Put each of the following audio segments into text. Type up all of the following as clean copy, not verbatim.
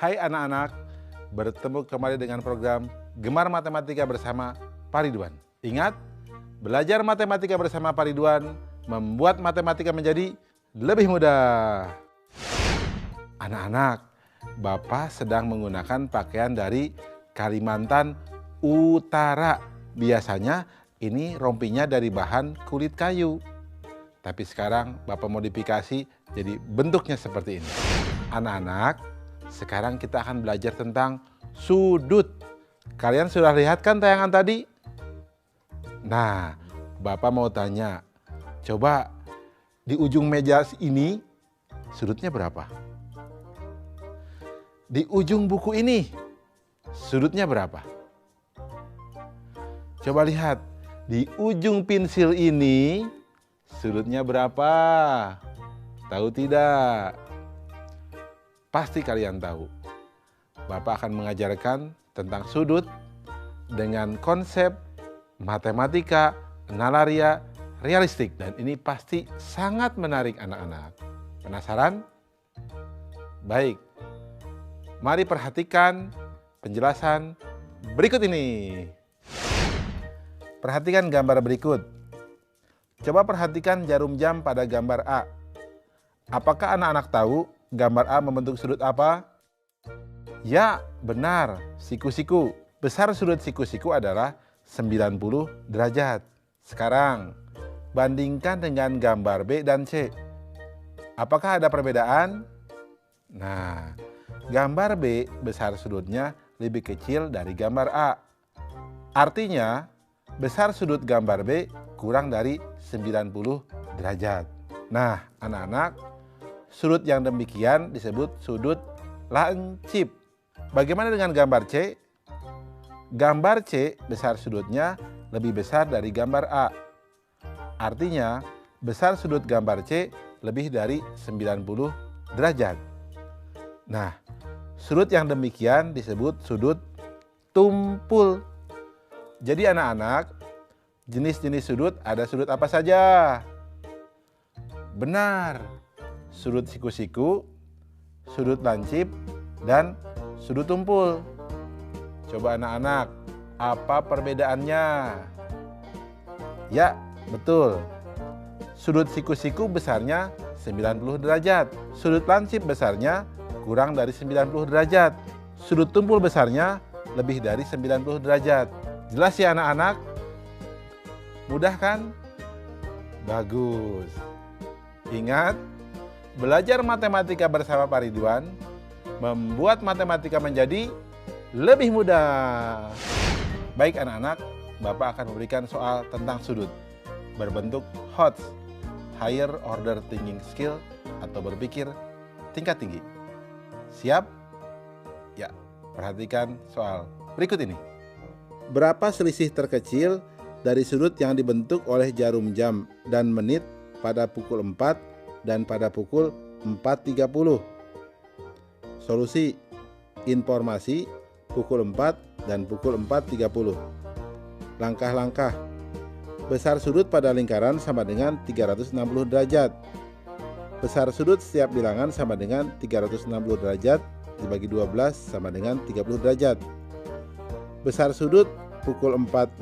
Hai anak-anak, bertemu kembali dengan program Gemar Matematika bersama Pak Ridwan. Ingat, belajar matematika bersama Pak Ridwan membuat matematika menjadi lebih mudah. Anak-anak, Bapak sedang menggunakan pakaian dari Kalimantan Utara. Biasanya ini rompinya dari bahan kulit kayu. Tapi sekarang Bapak modifikasi jadi bentuknya seperti ini. Anak-anak, sekarang kita akan belajar tentang sudut. Kalian sudah lihat kan tayangan tadi? Nah, Bapak mau tanya, coba di ujung meja ini sudutnya berapa? Di ujung buku ini sudutnya berapa? Coba lihat, di ujung pensil ini sudutnya berapa? Tahu tidak? Pasti kalian tahu. Bapak akan mengajarkan tentang sudut dengan konsep matematika, nalaria, realistik. Dan ini pasti sangat menarik anak-anak. Penasaran? Baik. Mari perhatikan penjelasan berikut ini. Perhatikan gambar berikut. Coba perhatikan jarum jam pada gambar A. Apakah anak-anak tahu gambar A membentuk sudut apa? Ya, benar, siku-siku. Besar sudut siku-siku adalah 90 derajat. Sekarang, bandingkan dengan gambar B dan C. Apakah ada perbedaan? Nah, gambar B besar sudutnya lebih kecil dari gambar A. Artinya, besar sudut gambar B kurang dari 90 derajat. Nah, anak-anak, sudut yang demikian disebut sudut lancip. Bagaimana dengan gambar C? Gambar C besar sudutnya lebih besar dari gambar A. Artinya, besar sudut gambar C lebih dari 90 derajat. Nah, sudut yang demikian disebut sudut tumpul. Jadi anak-anak, jenis-jenis sudut ada sudut apa saja? Benar, sudut siku-siku, sudut lancip, dan sudut tumpul. Coba anak-anak, apa perbedaannya? Ya, betul. Sudut siku-siku besarnya 90 derajat. Sudut lancip besarnya kurang dari 90 derajat. Sudut tumpul besarnya lebih dari 90 derajat. Jelas ya anak-anak? Mudah kan? Bagus. Ingat, belajar matematika bersama Pak Ridwan membuat matematika menjadi lebih mudah. Baik anak-anak, Bapak akan memberikan soal tentang sudut berbentuk HOTS, Higher Order Thinking Skill, atau berpikir tingkat tinggi. Siap? Ya, perhatikan soal berikut ini. Berapa selisih terkecil dari sudut yang dibentuk oleh jarum jam dan menit pada pukul 4 dan pada pukul 4.30? Solusi: informasi pukul 4 dan pukul 4.30. Langkah-langkah: besar sudut pada lingkaran sama dengan 360 derajat. Besar sudut setiap bilangan sama dengan 360 derajat dibagi 12 sama dengan 30 derajat. Besar sudut pukul 4.00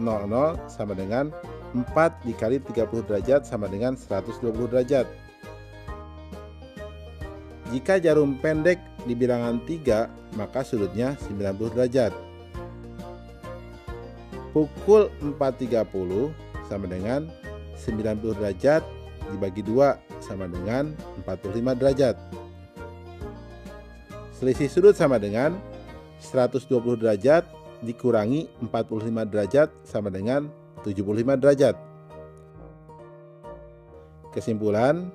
sama dengan 4 dikali 30 derajat sama dengan 120 derajat. Jika jarum pendek di bilangan 3, maka sudutnya 90 derajat. Pukul 4.30 sama dengan 90 derajat dibagi 2 sama dengan 45 derajat. Selisih sudut sama dengan 120 derajat dikurangi 45 derajat sama dengan 75 derajat. Kesimpulan,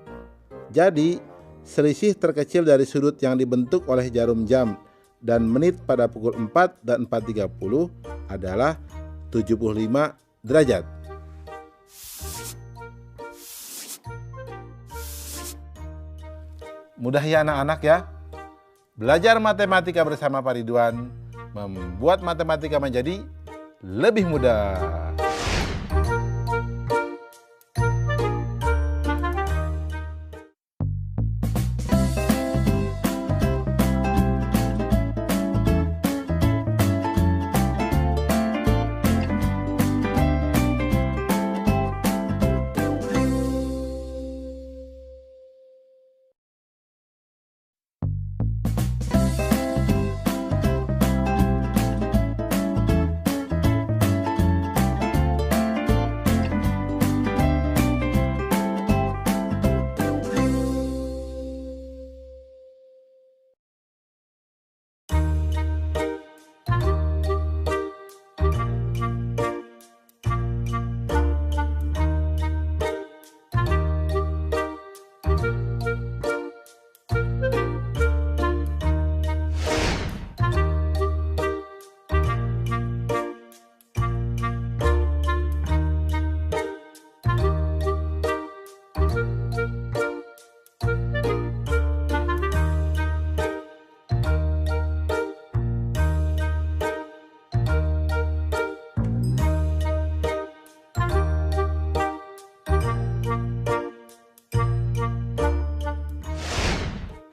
jadi selisih terkecil dari sudut yang dibentuk oleh jarum jam dan menit pada pukul 4 dan 4.30 adalah 75 derajat. Mudah ya anak-anak ya? Belajar matematika bersama Pak Ridwan membuat matematika menjadi lebih mudah.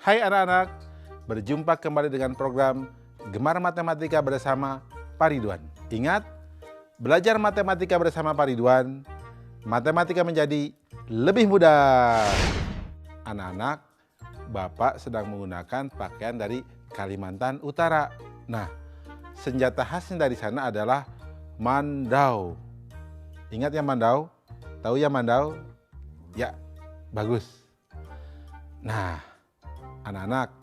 Hai anak-anak, berjumpa kembali dengan program Gemar Matematika bersama Pak Ridwan. Ingat, belajar matematika bersama Pak Ridwan, matematika menjadi lebih mudah. Anak-anak, Bapak sedang menggunakan pakaian dari Kalimantan Utara. Nah, senjata khasnya dari sana adalah mandau. Ingat ya mandau? Tahu ya mandau? Ya, bagus. Nah, anak-anak,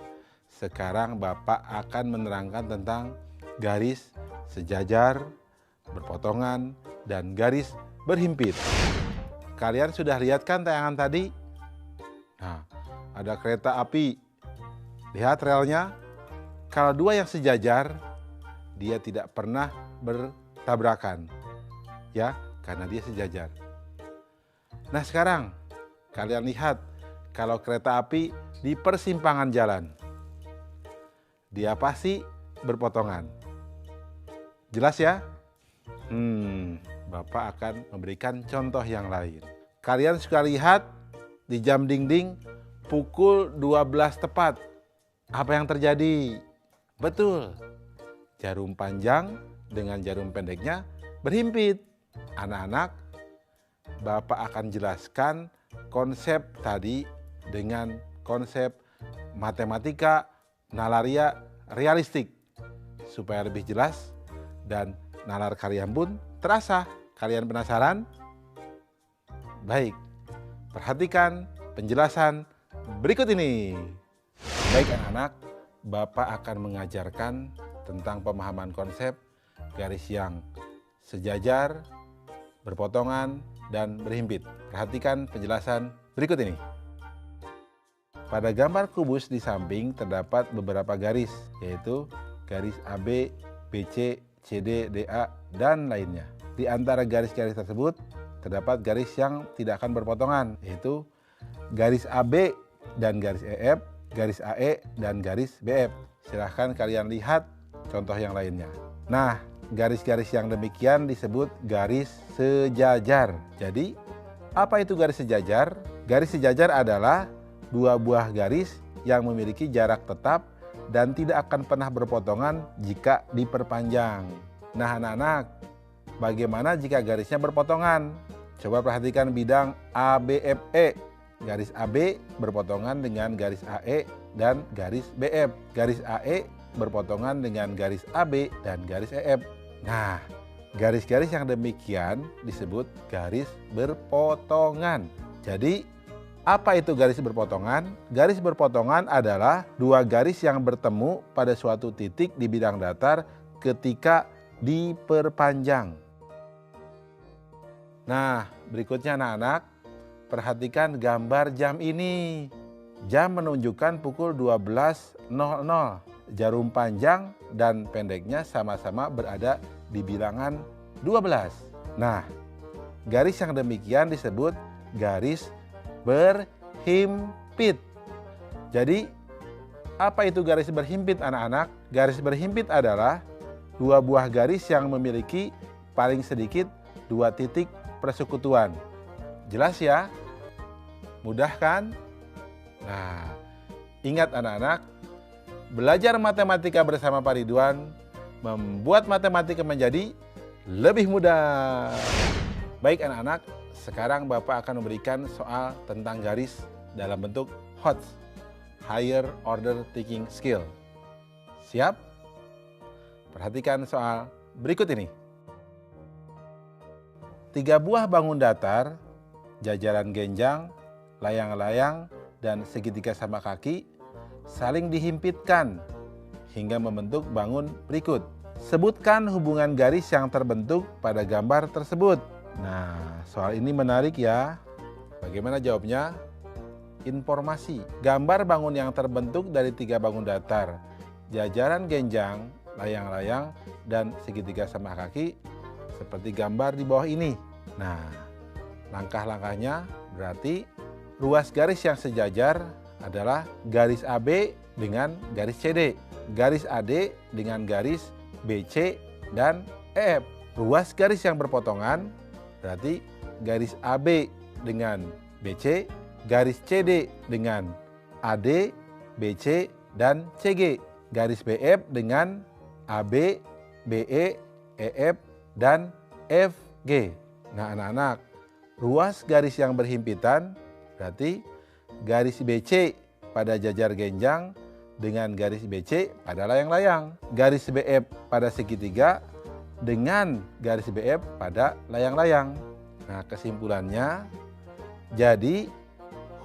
sekarang Bapak akan menerangkan tentang garis sejajar, berpotongan, dan garis berhimpit. Kalian sudah lihat kan tayangan tadi? Nah, ada kereta api. Lihat relnya. Kalau dua yang sejajar, dia tidak pernah bertabrakan. Ya, karena dia sejajar. Nah, sekarang kalian lihat kalau kereta api di persimpangan jalan, dia pasti berpotongan. Jelas ya? Bapak akan memberikan contoh yang lain. Kalian suka lihat di jam dinding pukul 12 tepat. Apa yang terjadi? Betul, jarum panjang dengan jarum pendeknya berhimpit. Anak-anak, Bapak akan jelaskan konsep tadi dengan konsep matematika nalaria realistik supaya lebih jelas dan nalar kalian pun terasa. Kalian penasaran? Baik, perhatikan penjelasan berikut ini. Baik anak-anak, Bapak akan mengajarkan tentang pemahaman konsep garis yang sejajar, berpotongan, dan berhimpit. Perhatikan penjelasan berikut ini. Pada gambar kubus di samping terdapat beberapa garis, yaitu garis AB, BC, CD, DA, dan lainnya. Di antara garis-garis tersebut terdapat garis yang tidak akan berpotongan, yaitu garis AB dan garis EF, garis AE, dan garis BF. Silahkan kalian lihat contoh yang lainnya. Nah, garis-garis yang demikian disebut garis sejajar. Jadi, apa itu garis sejajar? Garis sejajar adalah dua buah garis yang memiliki jarak tetap dan tidak akan pernah berpotongan jika diperpanjang. Nah anak-anak, bagaimana jika garisnya berpotongan? Coba perhatikan bidang ABFE. Garis AB berpotongan dengan garis AE dan garis BF. Garis AE berpotongan dengan garis AB dan garis EF. Nah, Garis-garis yang demikian disebut garis berpotongan. Jadi, apa itu garis berpotongan? Garis berpotongan adalah dua garis yang bertemu pada suatu titik di bidang datar ketika diperpanjang. Nah, berikutnya anak-anak, perhatikan gambar jam ini. Jam menunjukkan pukul 12.00. Jarum panjang dan pendeknya sama-sama berada di bilangan 12. Nah, garis yang demikian disebut garis berhimpit. Jadi, apa itu garis berhimpit anak-anak? Garis berhimpit adalah dua buah garis yang memiliki paling sedikit dua titik persekutuan. Jelas ya? Mudah kan? Nah, ingat anak-anak, belajar matematika bersama Pak Ridwan membuat matematika menjadi lebih mudah. Baik anak-anak, sekarang Bapak akan memberikan soal tentang garis dalam bentuk HOTS, Higher Order Thinking Skill. Siap? Perhatikan soal berikut ini. 3 buah bangun datar, jajaran genjang, layang-layang, dan segitiga sama kaki saling dihimpitkan hingga membentuk bangun berikut. Sebutkan hubungan garis yang terbentuk pada gambar tersebut. Nah, soal ini menarik ya. Bagaimana jawabnya? Informasi. Gambar bangun yang terbentuk dari 3 bangun datar, jajaran genjang, layang-layang, dan segitiga sama kaki seperti gambar di bawah ini. Nah, langkah-langkahnya berarti ruas garis yang sejajar adalah garis AB dengan garis CD, garis AD dengan garis BC dan EF. Ruas garis yang berpotongan berarti garis AB dengan BC, garis CD dengan AD, BC, dan CG, garis BF dengan AB, BE, EF, dan FG. Nah anak-anak, ruas garis yang berhimpitan berarti garis BC pada jajar genjang dengan garis BC pada layang-layang, garis BF pada segitiga dengan garis BF pada layang-layang. Nah kesimpulannya, jadi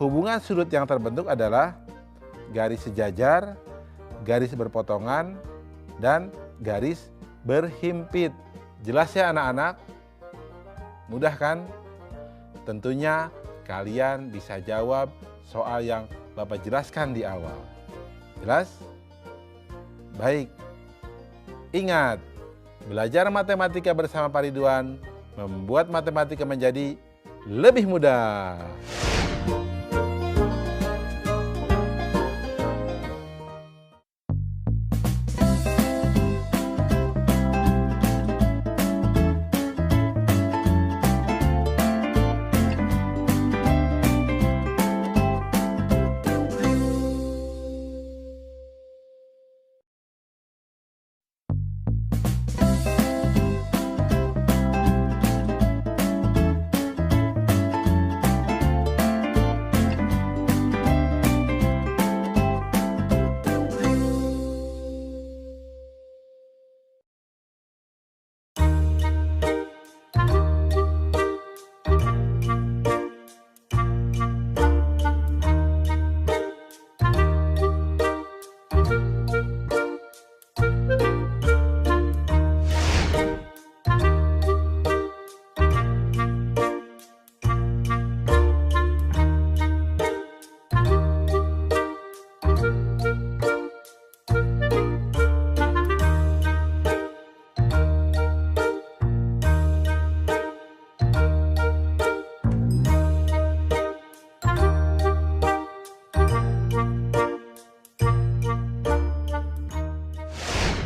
hubungan sudut yang terbentuk adalah garis sejajar, garis berpotongan, dan garis berhimpit. Jelas ya anak-anak? Mudah kan? Tentunya kalian bisa jawab soal yang Bapak jelaskan di awal. Jelas? Baik. Ingat, belajar matematika bersama Pak Ridwan membuat matematika menjadi lebih mudah.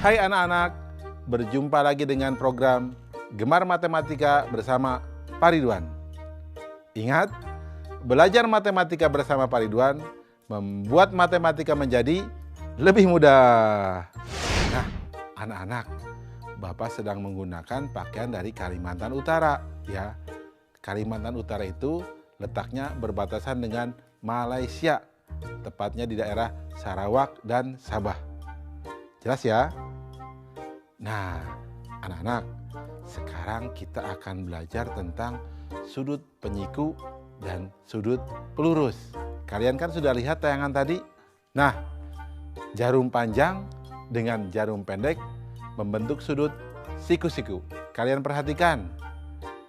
Hai anak-anak, berjumpa lagi dengan program Gemar Matematika bersama Pak Ridwan. Ingat, belajar matematika bersama Pak Ridwan membuat matematika menjadi lebih mudah. Nah, anak-anak, Bapak sedang menggunakan pakaian dari Kalimantan Utara, ya. Kalimantan Utara itu letaknya berbatasan dengan Malaysia, tepatnya di daerah Sarawak dan Sabah. Jelas ya? Nah, anak-anak, sekarang kita akan belajar tentang sudut penyiku dan sudut pelurus. Kalian kan sudah lihat tayangan tadi? Nah, jarum panjang dengan jarum pendek membentuk sudut siku-siku. Kalian perhatikan,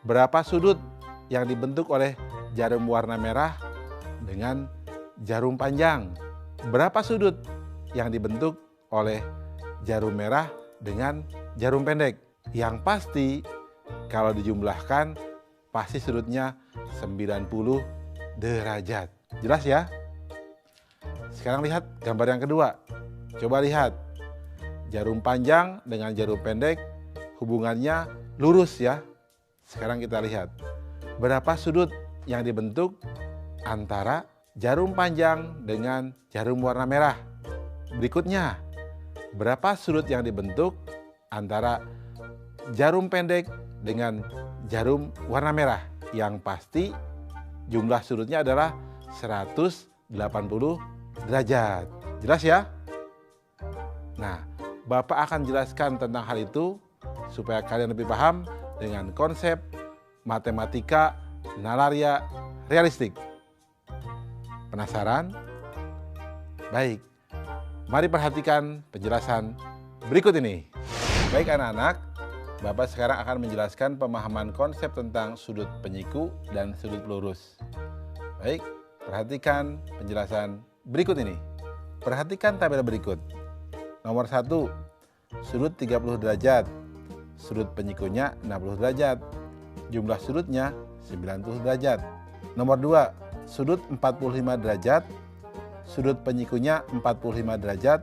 berapa sudut yang dibentuk oleh jarum warna merah dengan jarum panjang? Berapa sudut yang dibentuk oleh jarum merah dengan jarum pendek? Yang pasti kalau dijumlahkan pasti sudutnya 90 derajat. Jelas ya? Sekarang lihat gambar yang kedua. Coba lihat. Jarum panjang dengan jarum pendek hubungannya lurus ya. Sekarang kita lihat. Berapa sudut yang dibentuk antara jarum panjang dengan jarum warna merah? Berikutnya, berapa sudut yang dibentuk antara jarum pendek dengan jarum warna merah? Yang pasti jumlah sudutnya adalah 180 derajat. Jelas ya? Nah, Bapak akan jelaskan tentang hal itu supaya kalian lebih paham dengan konsep matematika nalaria realistik. Penasaran? Baik, mari perhatikan penjelasan berikut ini. Baik anak-anak, Bapak sekarang akan menjelaskan pemahaman konsep tentang sudut penyiku dan sudut pelurus. Baik, perhatikan penjelasan berikut ini. Perhatikan tabel berikut. Nomor 1, sudut 30 derajat. Sudut penyikunya 60 derajat. Jumlah sudutnya 90 derajat. Nomor 2, sudut 45 derajat. Sudut penyikunya 45 derajat.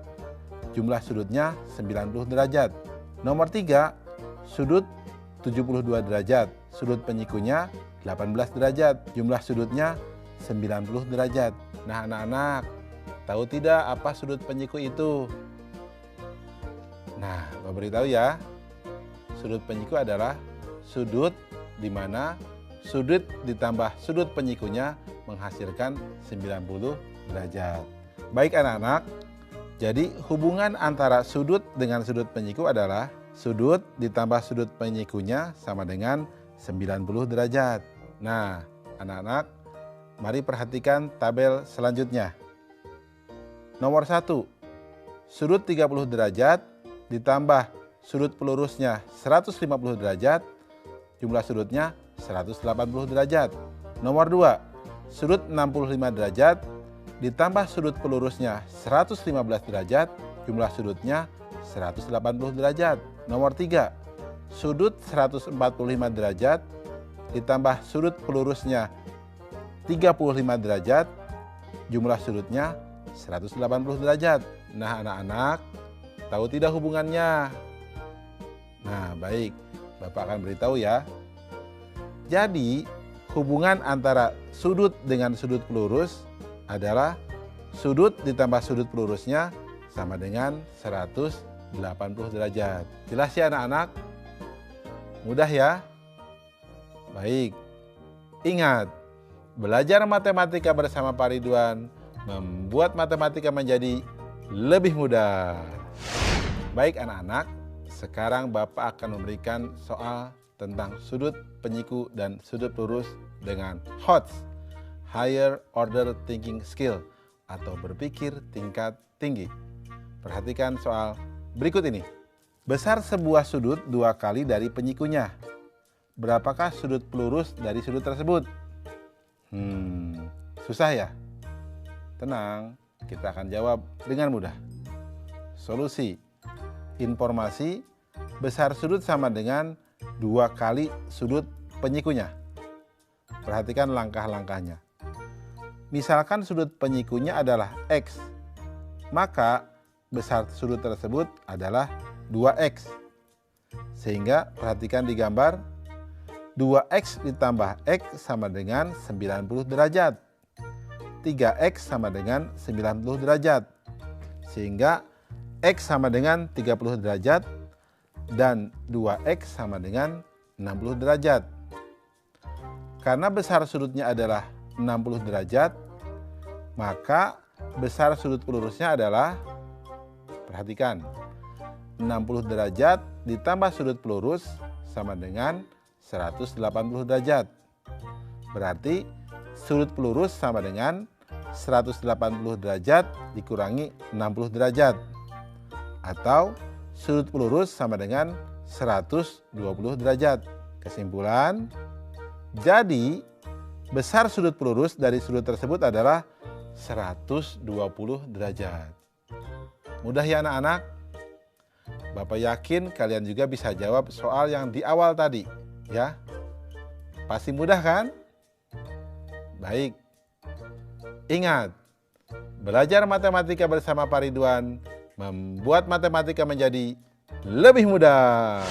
Jumlah sudutnya 90 derajat. Nomor 3, sudut 72 derajat. Sudut penyikunya 18 derajat. Jumlah sudutnya 90 derajat. Nah anak-anak, tahu tidak apa sudut penyiku itu? Nah, Bapak beritahu ya, sudut penyiku adalah sudut di mana sudut ditambah sudut penyikunya menghasilkan 90 derajat. Baik anak-anak, jadi hubungan antara sudut dengan sudut penyiku adalah sudut ditambah sudut penyikunya sama dengan 90 derajat. Nah, anak-anak, mari perhatikan tabel selanjutnya. Nomor 1, sudut 30 derajat ditambah sudut pelurusnya 150 derajat, jumlah sudutnya 180 derajat. Nomor 2, sudut 65 derajat ditambah sudut pelurusnya 115 derajat, jumlah sudutnya 180 derajat. Nomor 3, sudut 145 derajat ditambah sudut pelurusnya 35 derajat, jumlah sudutnya 180 derajat. Nah anak-anak, tahu tidak hubungannya? Nah baik, Bapak akan beritahu ya. Jadi hubungan antara sudut dengan sudut pelurus adalah sudut ditambah sudut pelurusnya sama dengan 180 derajat. Jelas ya anak-anak? Mudah ya? Baik, ingat, belajar matematika bersama Pak Ridwan membuat matematika menjadi lebih mudah. Baik anak-anak, sekarang Bapak akan memberikan soal tentang sudut penyiku dan sudut pelurus dengan HOTS, Higher Order Thinking Skill, atau berpikir tingkat tinggi. Perhatikan soal berikut ini. Besar sebuah sudut 2 kali dari penyikunya. Berapakah sudut pelurus dari sudut tersebut? Susah ya? Tenang, kita akan jawab dengan mudah. Solusi. Informasi, besar sudut sama dengan 2 kali sudut penyikunya. Perhatikan langkah-langkahnya. Misalkan sudut penyikunya adalah X, maka besar sudut tersebut adalah 2X. Sehingga perhatikan di gambar, 2X ditambah X sama dengan 90 derajat. 3X sama dengan 90 derajat. Sehingga X sama dengan 30 derajat dan 2X sama dengan 60 derajat. Karena besar sudutnya adalah 60 derajat, maka besar sudut pelurusnya adalah, perhatikan, 60 derajat ditambah sudut pelurus sama dengan 180 derajat. Berarti sudut pelurus sama dengan 180 derajat dikurangi 60 derajat. Atau sudut pelurus sama dengan 120 derajat. Kesimpulan, jadi besar sudut pelurus dari sudut tersebut adalah 120 derajat. Mudah ya anak-anak? Bapak yakin kalian juga bisa jawab soal yang di awal tadi, ya. Pasti mudah kan? Baik. Ingat, belajar matematika bersama Pak Ridwan membuat matematika menjadi lebih mudah.